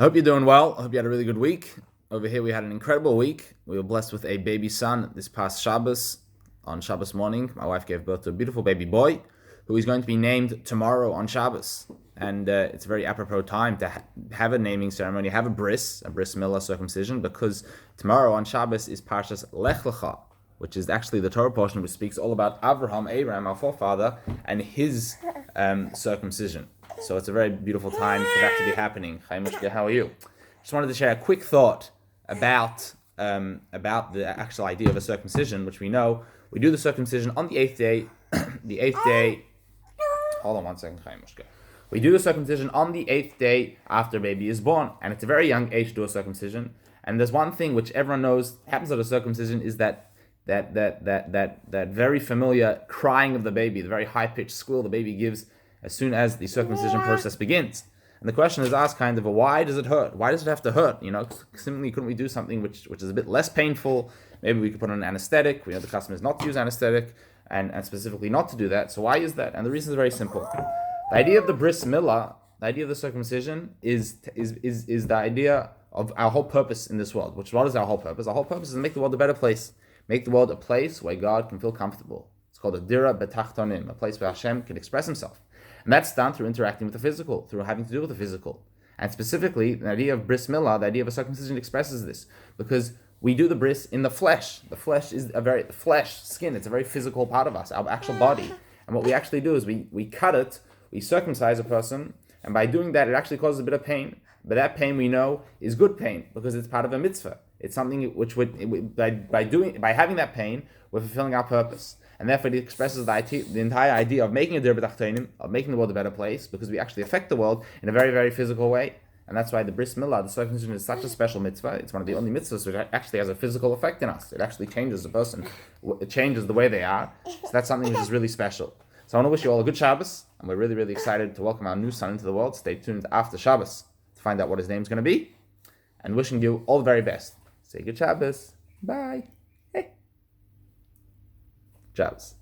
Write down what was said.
I hope you're doing well. I hope you had a really good week. Over here we had an incredible week. We were blessed with a baby son this past Shabbos. On Shabbos morning, my wife gave birth to a beautiful baby boy who is going to be named tomorrow on Shabbos. And it's a very apropos time to have a naming ceremony, have a Bris Milah circumcision, because tomorrow on Shabbos is Parshas Lech Lecha, which is actually the Torah portion which speaks all about Abraham, our forefather, and his circumcision. So it's a very beautiful time for that to be happening. How are you? Just wanted to share a quick thought about the actual idea of a circumcision, which we know we do the circumcision on the eighth day. The eighth day. Hold on one second, We do the circumcision on the eighth day after baby is born, and it's a very young age to do a circumcision. And there's one thing which everyone knows happens at a circumcision is that very familiar crying of the baby, the very high-pitched squeal the baby gives as soon as the circumcision process begins. And the question is asked kind of, why does it hurt? Why does it have to hurt? Simply couldn't we do something which is a bit less painful? Maybe we could put on an anesthetic. We know the custom is not to use anesthetic, and specifically not to do that. So why is that? And the reason is very simple. The idea of the bris milah, the idea of the circumcision, is the idea of our whole purpose in this world. What is our whole purpose? Our whole purpose is to make the world a better place. Make the world a place where God can feel comfortable. It's called a dira betachtonim, a place where Hashem can express himself. And that's done through interacting with the physical, through having to do with the physical. And specifically, the idea of bris milah, the idea of a circumcision, expresses this. Because we do the bris in the flesh. The flesh is skin, it's a very physical part of us, our actual body. And what we actually do is we cut it, we circumcise a person, and by doing that, it actually causes a bit of pain. But that pain we know is good pain, because it's part of a mitzvah. It's something which by having that pain, we're fulfilling our purpose. And therefore it expresses the entire idea of making a dir b'tachtonim, of making the world a better place, because we actually affect the world in a very, very physical way. And that's why the bris milah, the circumcision, is such a special mitzvah. It's one of the only mitzvahs which actually has a physical effect in us. It actually changes the person. It changes the way they are. So that's something which is really special. So I want to wish you all a good Shabbos, and we're really, really excited to welcome our new son into the world. Stay tuned after Shabbos to find out what his name's going to be, and wishing you all the very best. Say good Shabbos. Bye. Hey. Shabbos.